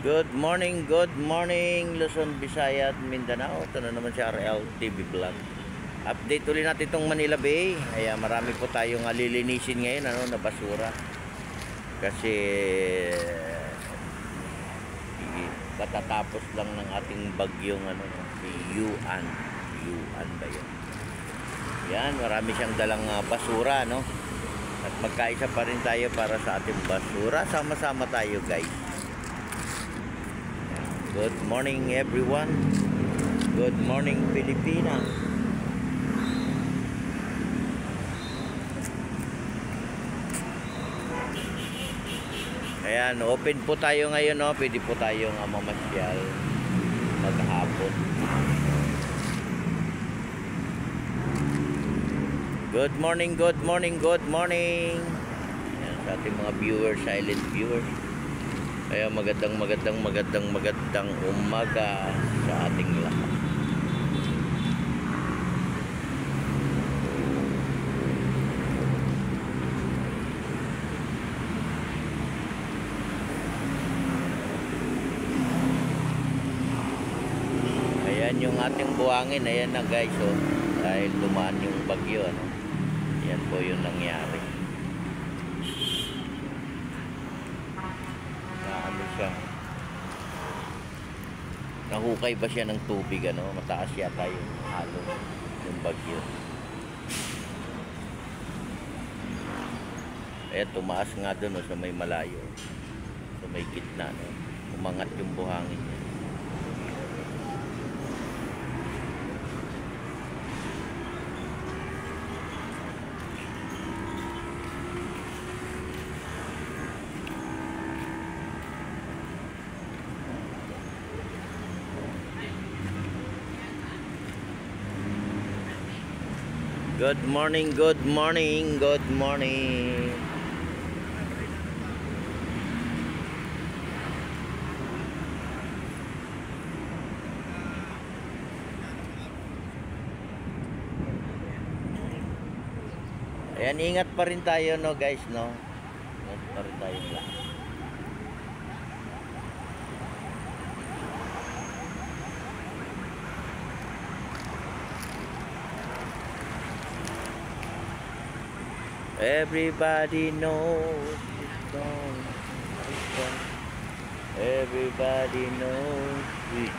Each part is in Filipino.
Good morning Luzon, Visayas at Mindanao. Ito na naman si RL TV Vlog. Update ulit natin itong Manila Bay. Ayan, marami po tayong lilinisin ngayon na basura. Kasi katatapos lang ng ating bagyong si Yuan. Yuan ba yun? Yan, marami siyang dalang basura, no? At magkaisa pa rin tayo para sa ating basura. Sama-sama tayo, guys. Good morning everyone. Good morning Pilipinas. Ayan, open po tayo ngayon, no? Pwede po tayong mamasyal maghapon. Good morning, good morning, good morning. Ayan, sa ating mga viewers, silent viewers. Kaya magandang umaga sa ating lahat. Ayan yung ating buhangin, ayan na guys, oh. Dahil dumaan yung bagyo, ano. Yan po yung nangyari. Siya. Nahukay ba siya ng tubig, ano? Mataas yata yung halo yung bagyo. Kaya tumaas nga doon, sa may malayo, sa may gitna, no? Umangat yung buhangin niya. Good morning, good morning, good morning. Ayan, ingat pa rin tayo, no guys, no? Ingat pa rin tayo lahat. Everybody knows it's gone. Everybody knows it.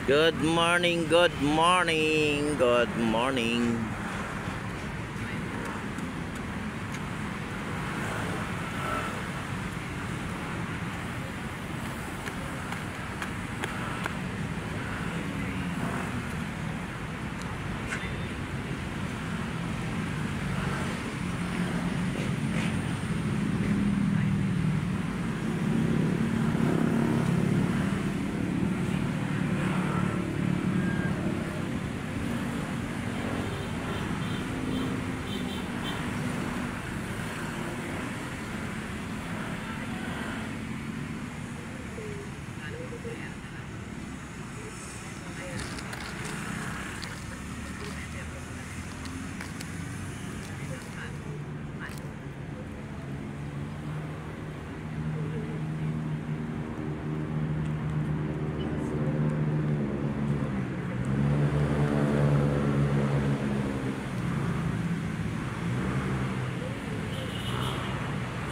Good morning, good morning, good morning.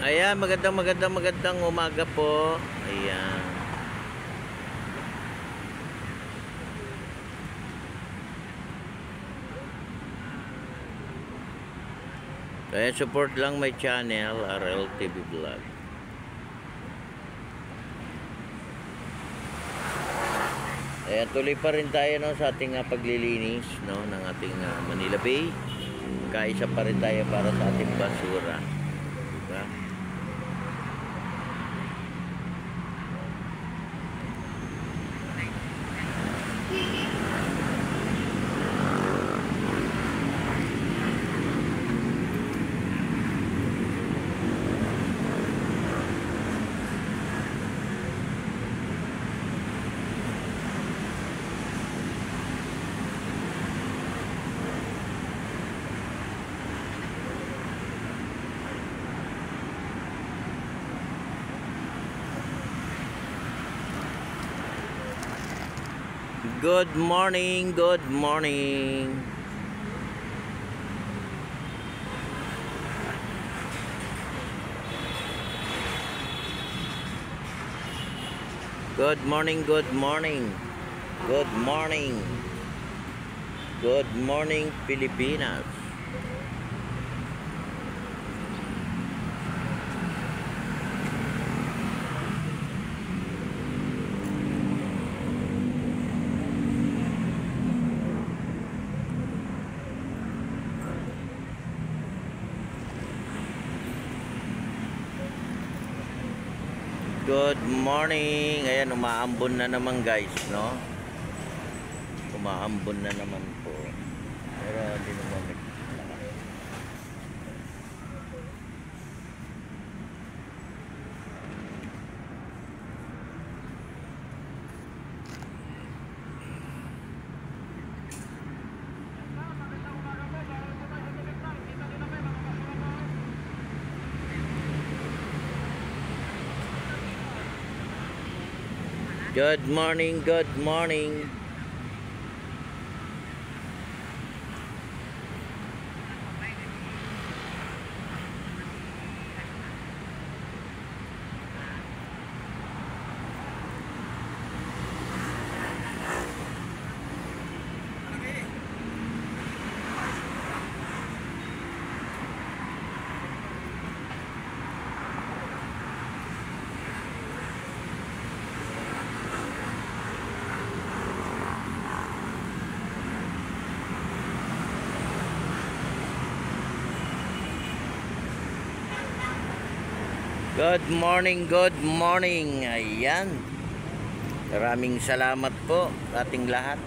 Ayan, magandang umaga po. Ayan. Kaya support lang my channel, RL TV Vlog. Ayan, tuloy pa rin tayo, no, sa ating paglilinis, no, ng ating Manila Bay. Kaisa pa rin tayo para sa ating basura. Diba? Good morning, good morning. Good morning, good morning. Good morning. Good morning, Pilipinas. Good morning. Ayan, umaambon na naman guys, no? Umaambon na naman po. Pero hindi naman naglakas. Good morning, good morning. Good morning, good morning. Ayan. Maraming salamat po sa ating lahat.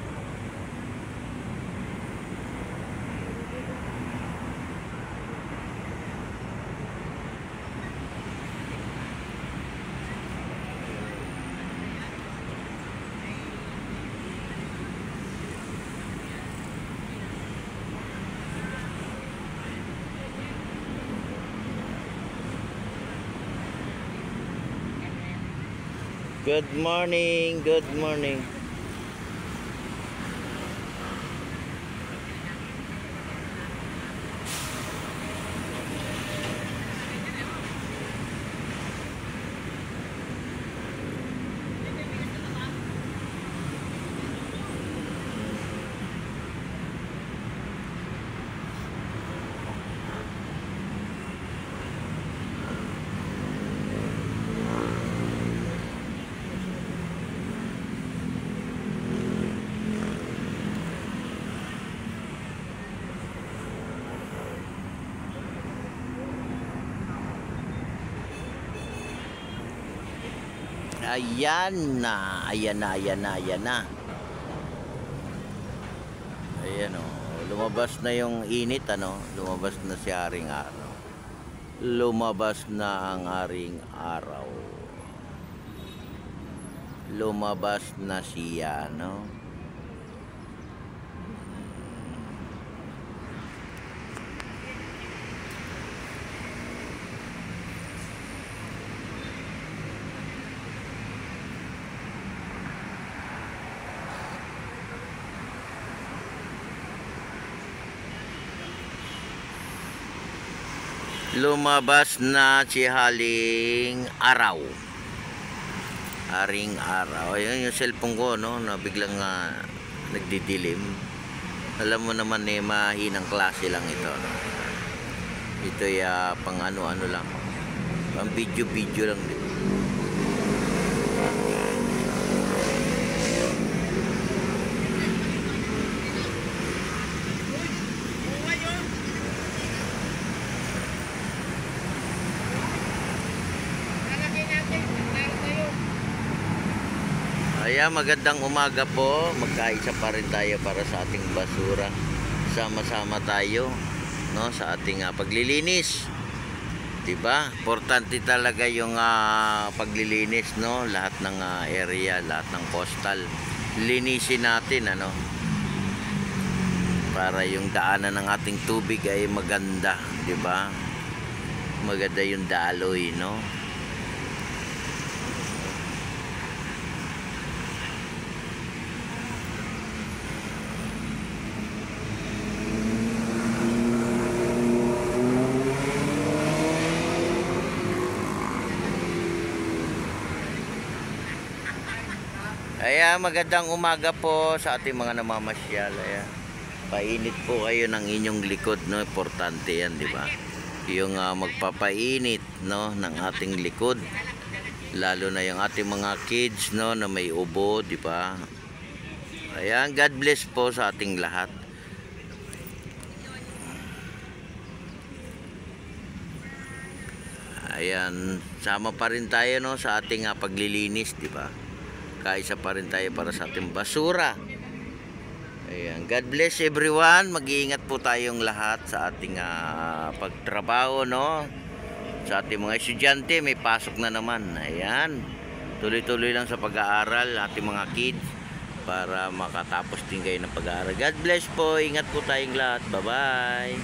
Good morning, good morning. Ayan na, ayan na, ayan na, ayan na. Ayan o, lumabas na yung init, ano? Lumabas na si Haring Araw. Lumabas na ang Haring Araw. Lumabas na siya, no? Lumabas na si Haring Araw. Haring Araw. Ayun yung cellphone ko, no, na biglang nagdidilim. Alam mo naman mahinang klase lang ito, no? Ito pang ano-ano lang. Pang video-video lang din. Ayan, magandang umaga po. Magkaisa pa rin tayo para sa ating basura. Sama-sama tayo, no, sa ating paglilinis. 'Di ba? Importante talaga yung paglilinis, no? Lahat ng area, lahat ng coastal linisin natin, ano? Para yung daanan ng ating tubig ay maganda, 'di ba? Maganda yung daloy, no? Ayan, magandang umaga po sa ating mga namamasyal. Ayan. Painit po kayo ng inyong likod, no? Importante 'yan, 'di ba? Yung magpapainit, no, ng ating likod. Lalo na yung ating mga kids, no, na may ubo, 'di ba? Ayan, God bless po sa ating lahat. Ayan, sama pa rin tayo, no, sa ating paglilinis, 'di ba? Kaisa pa rin tayo para sa ating basura. Ayan, God bless everyone. Mag-iingat po tayong lahat sa ating pagtrabaho, no? Sa ating mga estudyante, may pasok na naman. Ayan, tuloy-tuloy lang sa pag-aaral ating mga kids para makatapos din kayo ng pag-aaral. God bless po. Ingat po tayong lahat. Bye-bye.